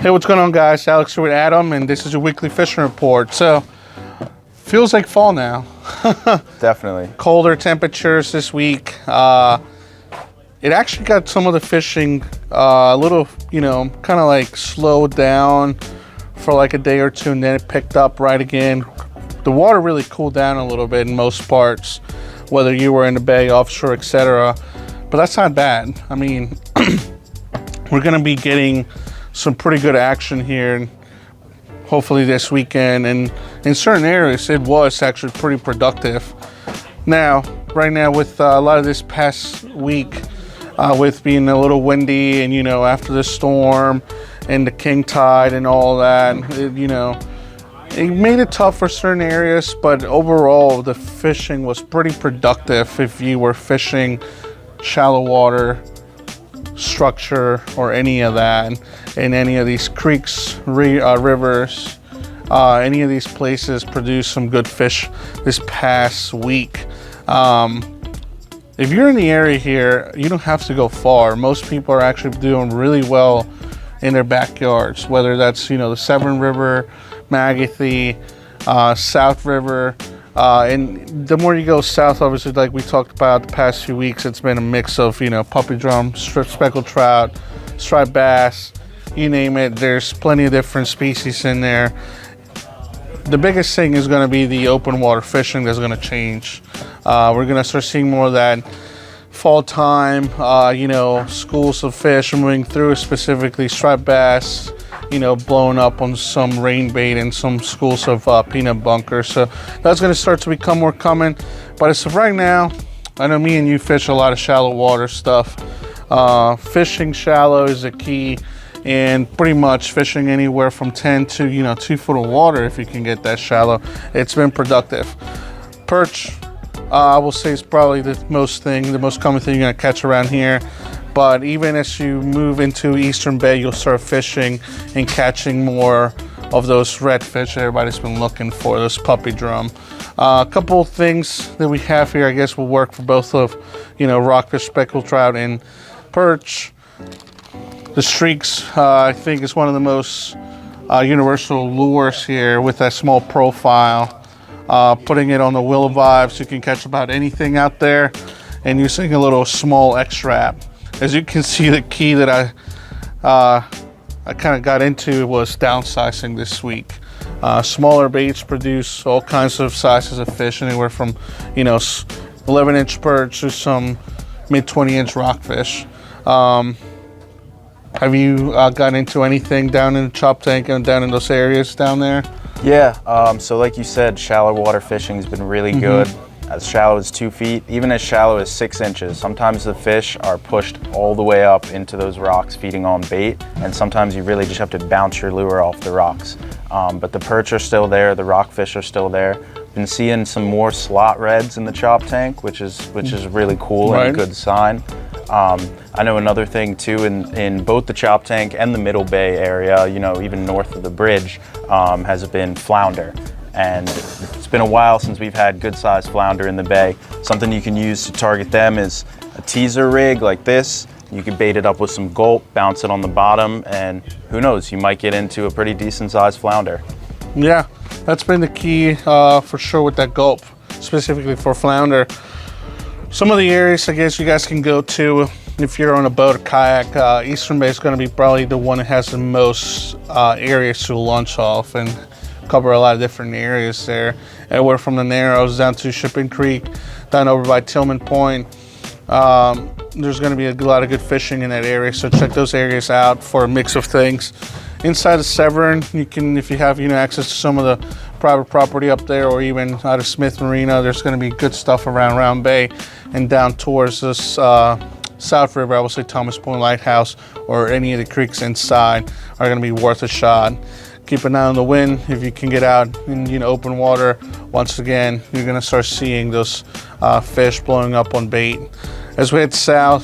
Hey, what's going on, guys? Alex here with Adam, and this is your weekly fishing report. So, feels like fall now. Definitely. Colder temperatures this week. It actually got some of the fishing a little, kind of like slowed down for like a day or two, and then it picked up right again. The water really cooled down a little bit in most parts, whether you were in the bay, offshore, etc. But that's not bad. I mean, we're going to be getting some pretty good action here, hopefully this weekend. And in certain areas, it was actually pretty productive. Now, right now, with a lot of this past week, with being a little windy and, after the storm and the king tide and all that, it made it tough for certain areas, but overall, the fishing was pretty productive if you were fishing shallow water, structure, or any of that in any of these creeks, rivers. Any of these places produced some good fish this past week. If you're in the area here, you don't have to go far. Most people are actually doing really well in their backyards, whether that's the Severn River, Magothy, South River, and the more you go south, obviously, like we talked about the past few weeks, it's been a mix of puppy drum, speckled trout, striped bass, you name it. There's plenty of different species in there. The biggest thing is going to be the open water fishing that's going to change. We're going to start seeing more of that fall time, schools of fish moving through, specifically striped bass, blowing up on some rain bait and some schools of peanut bunkers. So that's going to start to become more common. But as of right now, I know me and you fish a lot of shallow water stuff. Fishing shallow is a key, and pretty much fishing anywhere from 10 to 2 foot of water if you can get that shallow. It's been productive. Perch, I will say, is probably the most common thing you're gonna catch around here. But even as you move into Eastern Bay, you'll start fishing and catching more of those redfish everybody's been looking for, those puppy drum. A couple of things that we have here, I guess, will work for both of, rockfish, speckled trout, and perch. The streaks, I think, is one of the most universal lures here with that small profile. Putting it on the willow vibes, you can catch about anything out there, and using a little small X-Wrap. As you can see, the key that I kind of got into was downsizing this week. Smaller baits produce all kinds of sizes of fish, anywhere from 11-inch perch to some mid 20-inch rockfish. Have you gotten into anything down in the chop tank and down in those areas down there? Yeah, so like you said, shallow water fishing has been really good. As shallow as 2 feet, even as shallow as 6 inches. Sometimes the fish are pushed all the way up into those rocks feeding on bait, and sometimes you really just have to bounce your lure off the rocks. But the perch are still there, the rockfish are still there. Been seeing some more slot reds in the chop tank, which is really cool and a good sign. I know another thing too, in both the chop tank and the Middle Bay area, even north of the bridge, has been flounder. And it's been a while since we've had good sized flounder in the bay. Something you can use to target them is a teaser rig like this. You can bait it up with some gulp, bounce it on the bottom, and who knows, you might get into a pretty decent sized flounder. Yeah, that's been the key for sure with that gulp, specifically for flounder. Some of the areas I guess you guys can go to if you're on a boat or kayak, Eastern Bay is going to be probably the one that has the most areas to launch off and cover a lot of different areas there. Anywhere from the Narrows down to Shipping Creek, down over by Tillman Point. There's going to be a lot of good fishing in that area, so check those areas out for a mix of things. Inside of Severn, you can, if you have access to some of the private property up there, or even out of Smith Marina, there's going to be good stuff around Round Bay and down towards this South River. I would say Thomas Point Lighthouse or any of the creeks inside are going to be worth a shot. Keep an eye on the wind. If you can get out in open water, once again, you're going to start seeing those fish blowing up on bait. As we head south,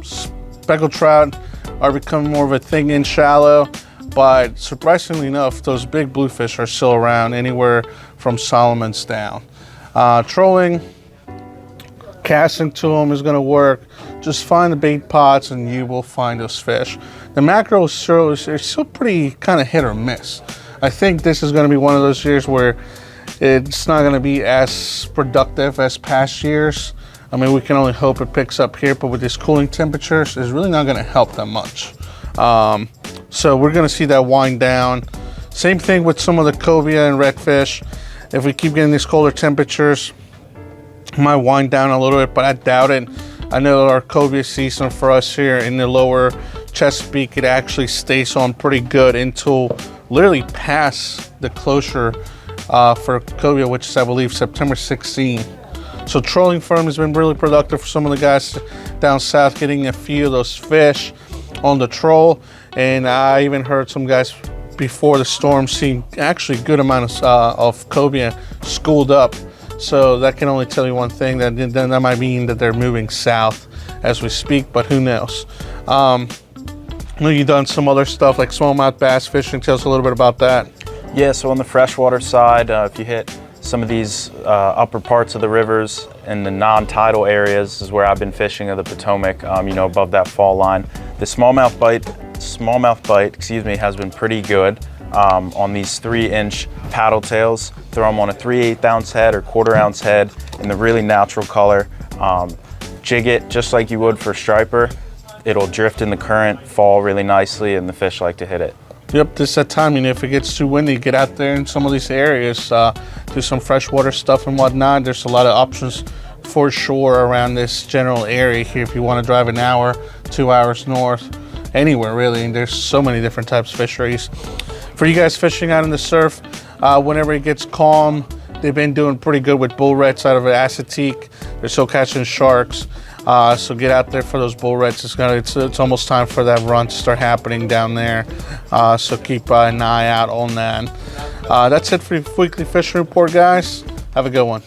speckled trout are becoming more of a thing in shallow, but surprisingly enough, those big bluefish are still around, anywhere from Solomon's down. Trolling, casting to them is going to work. Just find the bait pots and you will find those fish. The mackerel shows are still pretty kind of hit or miss. I think this is going to be one of those years where it's not going to be as productive as past years. I mean, we can only hope it picks up here, but with these cooling temperatures, it's really not going to help that much. So we're going to see that wind down. Same thing with some of the cobia and redfish. If we keep getting these colder temperatures, it might wind down a little bit, but I doubt it. I know our cobia season for us here in the lower Chesapeake, it actually stays on pretty good until literally past the closure for cobia, which is, I believe, September 16. So trolling firm has been really productive for some of the guys down south, getting a few of those fish on the troll. And I even heard some guys before the storm seeing actually good amount of cobia schooled up. So that can only tell you one thing, that that might mean that they're moving south as we speak, but who knows. I know you've done some other stuff like smallmouth bass fishing. Tell us a little bit about that. Yeah, so on the freshwater side, if you hit some of these upper parts of the rivers in the non-tidal areas is where I've been fishing of the Potomac, you know, above that fall line. The smallmouth bite, excuse me, has been pretty good on these 3-inch paddle tails. Throw them on a 3/8 ounce head or 1/4 ounce head in the really natural color. Jig it just like you would for striper. It'll drift in the current, fall really nicely, and the fish like to hit it. Yep, this is that time, you know, if it gets too windy, get out there in some of these areas, do some freshwater stuff and whatnot. There's a lot of options for sure around this general area here if you want to drive an hour, 2 hours north, anywhere really. And there's so many different types of fisheries. For you guys fishing out in the surf, whenever it gets calm, they've been doing pretty good with bull reds out of Chesapeake. They're still catching sharks. So get out there for those bull reds. It's almost time for that run to start happening down there. So keep an eye out on that. That's it for your weekly fishing report, guys. Have a good one.